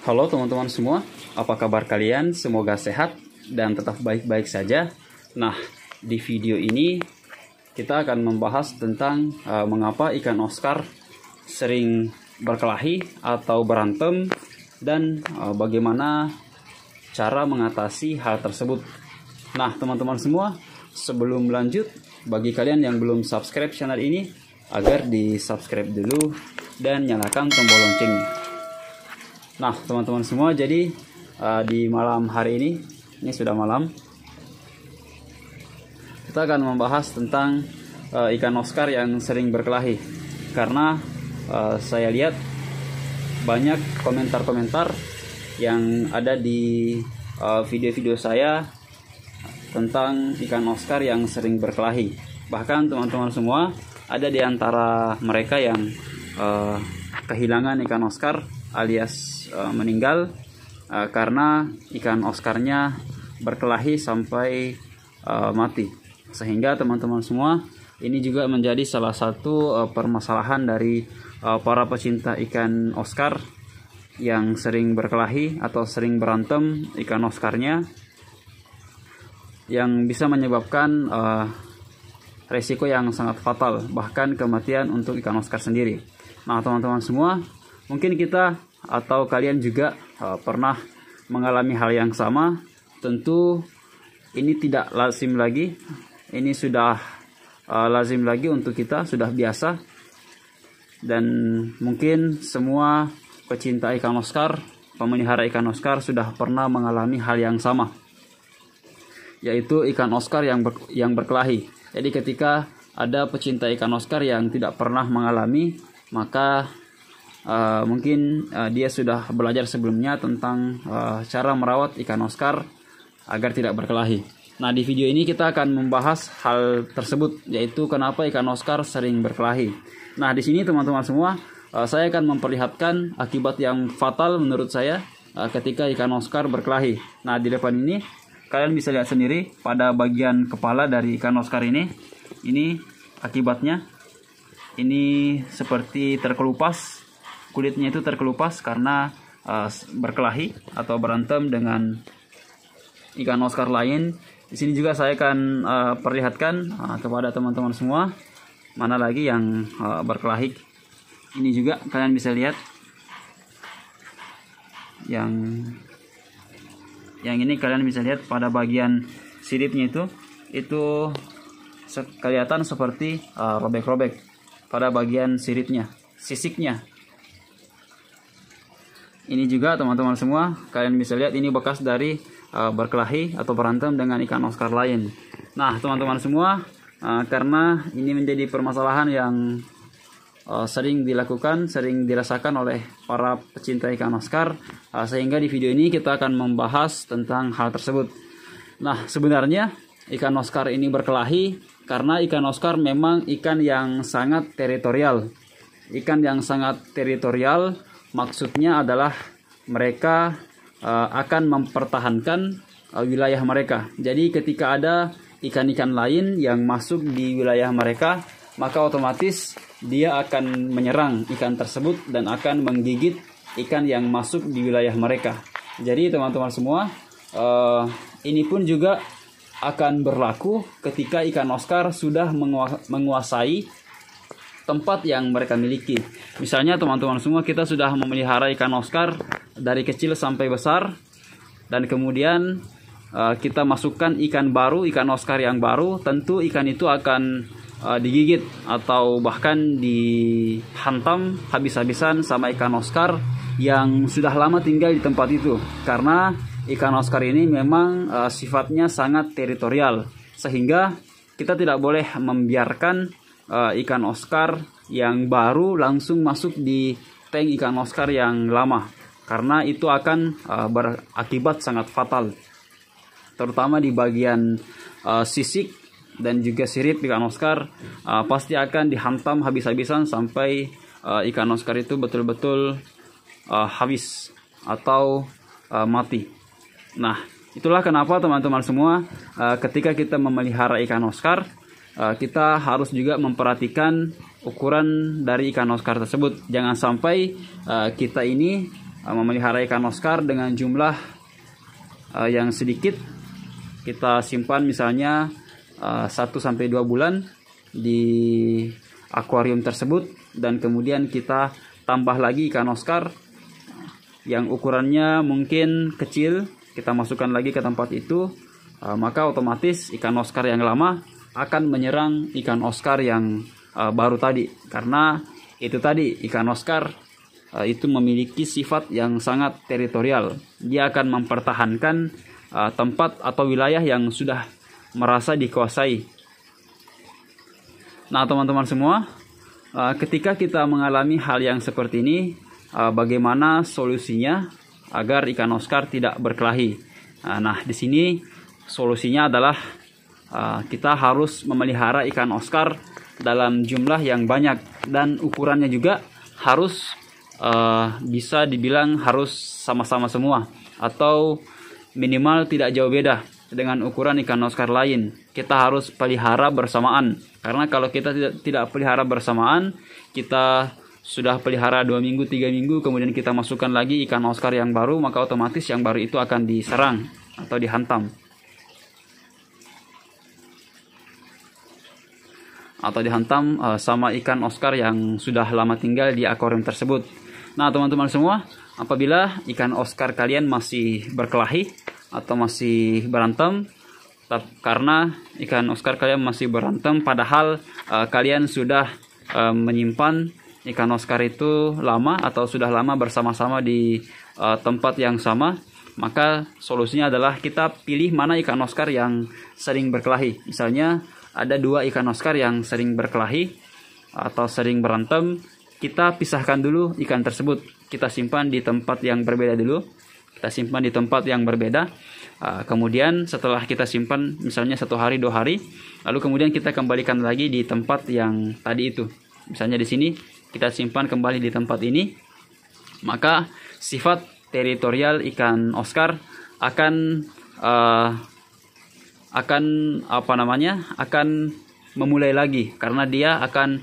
Halo teman-teman semua, apa kabar kalian? Semoga sehat dan tetap baik-baik saja. Nah, di video ini kita akan membahas tentang mengapa ikan Oscar sering berkelahi atau berantem dan bagaimana cara mengatasi hal tersebut. Nah, teman-teman semua, sebelum lanjut, bagi kalian yang belum subscribe channel ini, agar di subscribe dulu dan nyalakan tombol loncengnya. Nah, teman-teman semua, jadi di malam hari ini sudah malam, kita akan membahas tentang ikan Oscar yang sering berkelahi. Karena saya lihat banyak komentar-komentar yang ada di video-video saya tentang ikan Oscar yang sering berkelahi. Bahkan teman-teman semua, ada di antara mereka yang kehilangan ikan Oscar alias meninggal karena ikan Oscarnya berkelahi sampai mati. Sehingga teman-teman semua, ini juga menjadi salah satu permasalahan dari para pecinta ikan Oscar yang sering berkelahi atau sering berantem ikan Oscarnya, yang bisa menyebabkan resiko yang sangat fatal, bahkan kematian untuk ikan Oscar sendiri. Nah, teman-teman semua, mungkin kita atau kalian juga pernah mengalami hal yang sama. Tentu ini tidak lazim lagi, ini sudah lazim lagi untuk kita, sudah biasa. Dan mungkin semua pecinta ikan Oscar, pemelihara ikan Oscar sudah pernah mengalami hal yang sama, yaitu ikan Oscar yang berkelahi. Jadi ketika ada pecinta ikan Oscar yang tidak pernah mengalami, maka mungkin dia sudah belajar sebelumnya tentang cara merawat ikan Oscar agar tidak berkelahi. Nah, di video ini kita akan membahas hal tersebut, yaitu kenapa ikan Oscar sering berkelahi. Nah, di sini teman-teman semua, saya akan memperlihatkan akibat yang fatal menurut saya ketika ikan Oscar berkelahi. Nah, di depan ini kalian bisa lihat sendiri pada bagian kepala dari ikan Oscar ini akibatnya. Ini seperti terkelupas. Kulitnya itu terkelupas karena berkelahi atau berantem dengan ikan Oscar lain. Di sini juga saya akan perlihatkan kepada teman-teman semua mana lagi yang berkelahi. Ini juga kalian bisa lihat yang ini kalian bisa lihat pada bagian siripnya itu kelihatan seperti robek-robek pada bagian siripnya, sisiknya. Ini juga teman-teman semua, kalian bisa lihat ini bekas dari berkelahi atau berantem dengan ikan Oscar lain. Nah, teman-teman semua, karena ini menjadi permasalahan yang sering dilakukan, sering dirasakan oleh para pecinta ikan Oscar, sehingga di video ini kita akan membahas tentang hal tersebut. Nah, sebenarnya ikan Oscar ini berkelahi karena ikan Oscar memang ikan yang sangat teritorial. Ikan yang sangat teritorial maksudnya adalah mereka akan mempertahankan wilayah mereka. Jadi ketika ada ikan-ikan lain yang masuk di wilayah mereka, maka otomatis dia akan menyerang ikan tersebut dan akan menggigit ikan yang masuk di wilayah mereka. Jadi teman-teman semua, ini pun juga akan berlaku ketika ikan Oscar sudah menguasai tempat yang mereka miliki. Misalnya teman-teman semua, kita sudah memelihara ikan Oscar dari kecil sampai besar, dan kemudian kita masukkan ikan baru, ikan Oscar yang baru, tentu ikan itu akan digigit atau bahkan dihantam habis-habisan sama ikan Oscar yang sudah lama tinggal di tempat itu. Karena ikan Oscar ini memang sifatnya sangat teritorial, sehingga kita tidak boleh membiarkan ikan Oscar yang baru langsung masuk di tank ikan Oscar yang lama, karena itu akan berakibat sangat fatal, terutama di bagian sisik dan juga sirip ikan Oscar. Pasti akan dihantam habis-habisan sampai ikan Oscar itu betul-betul habis atau mati. Nah, itulah kenapa teman-teman semua, ketika kita memelihara ikan Oscar, kita harus juga memperhatikan ukuran dari ikan Oscar tersebut. Jangan sampai kita ini memelihara ikan Oscar dengan jumlah yang sedikit. Kita simpan misalnya 1-2 bulan di akuarium tersebut, dan kemudian kita tambah lagi ikan Oscar yang ukurannya mungkin kecil, kita masukkan lagi ke tempat itu, maka otomatis ikan Oscar yang lama akan menyerang ikan Oscar yang baru tadi. Karena itu tadi, ikan Oscar itu memiliki sifat yang sangat teritorial. Dia akan mempertahankan tempat atau wilayah yang sudah merasa dikuasai. Nah, teman-teman semua, ketika kita mengalami hal yang seperti ini, bagaimana solusinya agar ikan Oscar tidak berkelahi? Nah, di sini solusinya adalah kita harus memelihara ikan Oscar dalam jumlah yang banyak, dan ukurannya juga harus bisa dibilang harus sama-sama semua, atau minimal tidak jauh beda dengan ukuran ikan Oscar lain. Kita harus pelihara bersamaan, karena kalau kita tidak pelihara bersamaan, kita sudah pelihara 2 minggu, 3 minggu, kemudian kita masukkan lagi ikan Oscar yang baru, maka otomatis yang baru itu akan diserang atau dihantam, sama ikan Oscar yang sudah lama tinggal di akuarium tersebut. Nah, teman-teman semua, apabila ikan Oscar kalian masih berkelahi atau masih berantem, karena ikan Oscar kalian masih berantem padahal kalian sudah menyimpan ikan Oscar itu lama atau sudah lama bersama-sama di tempat yang sama, maka solusinya adalah kita pilih mana ikan Oscar yang sering berkelahi. Misalnya ada 2 ikan Oscar yang sering berkelahi atau sering berantem, kita pisahkan dulu ikan tersebut. Kita simpan di tempat yang berbeda dulu. Kemudian setelah kita simpan misalnya 1 hari 2 hari, lalu kemudian kita kembalikan lagi di tempat yang tadi itu. Misalnya di sini kita simpan kembali di tempat ini, maka sifat teritorial ikan Oscar akan memulai lagi, karena dia akan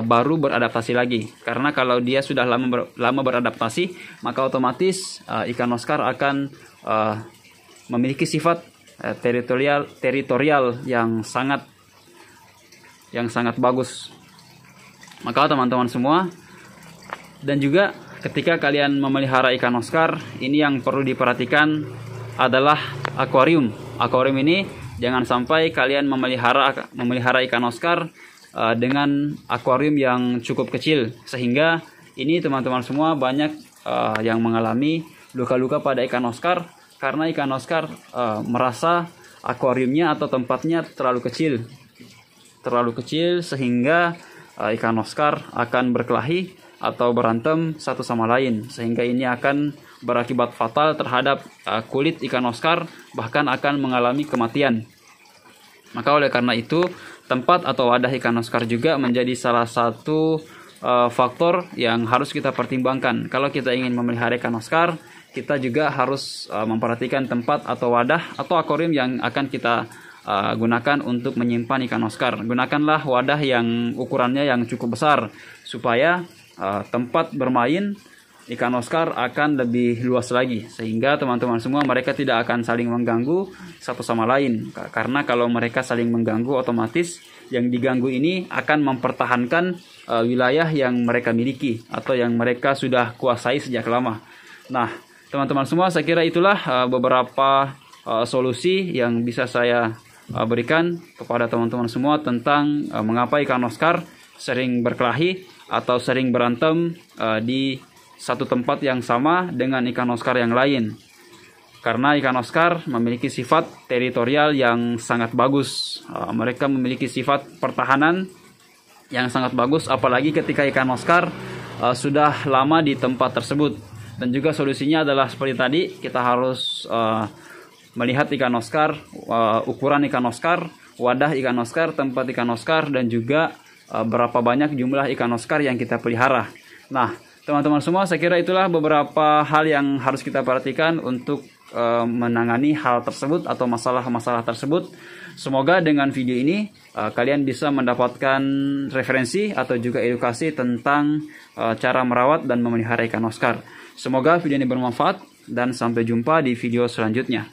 baru beradaptasi lagi. Karena kalau dia sudah lama beradaptasi, maka otomatis ikan Oscar akan memiliki sifat teritorial yang sangat bagus. Maka teman-teman semua, dan juga ketika kalian memelihara ikan Oscar, ini yang perlu diperhatikan adalah akuarium. Akuarium ini jangan sampai kalian memelihara ikan Oscar dengan akuarium yang cukup kecil, sehingga ini teman-teman semua banyak yang mengalami luka-luka pada ikan Oscar karena ikan Oscar merasa akuariumnya atau tempatnya terlalu kecil sehingga ikan Oscar akan berkelahi atau berantem satu sama lain, sehingga ini akan berakibat fatal terhadap kulit ikan Oscar, bahkan akan mengalami kematian. Maka oleh karena itu, tempat atau wadah ikan Oscar juga menjadi salah satu faktor yang harus kita pertimbangkan. Kalau kita ingin memelihara ikan Oscar, kita juga harus memperhatikan tempat atau wadah atau akuarium yang akan kita gunakan untuk menyimpan ikan Oscar. Gunakanlah wadah yang ukurannya yang cukup besar, supaya tempat bermain ikan Oscar akan lebih luas lagi, sehingga teman-teman semua mereka tidak akan saling mengganggu satu sama lain. Karena kalau mereka saling mengganggu, otomatis yang diganggu ini akan mempertahankan wilayah yang mereka miliki atau yang mereka sudah kuasai sejak lama. Nah, teman-teman semua, saya kira itulah beberapa solusi yang bisa saya berikan kepada teman-teman semua tentang mengapa ikan Oscar sering berkelahi atau sering berantem di satu tempat yang sama dengan ikan Oscar yang lain. Karena ikan Oscar memiliki sifat teritorial yang sangat bagus. Mereka memiliki sifat pertahanan yang sangat bagus, apalagi ketika ikan Oscar sudah lama di tempat tersebut. Dan juga solusinya adalah seperti tadi, kita harus melihat ikan Oscar, ukuran ikan Oscar, wadah ikan Oscar, tempat ikan Oscar, dan juga berapa banyak jumlah ikan Oscar yang kita pelihara. Nah, teman-teman semua, saya kira itulah beberapa hal yang harus kita perhatikan untuk menangani hal tersebut atau masalah-masalah tersebut. Semoga dengan video ini kalian bisa mendapatkan referensi atau juga edukasi tentang cara merawat dan memelihara ikan Oscar. Semoga video ini bermanfaat dan sampai jumpa di video selanjutnya.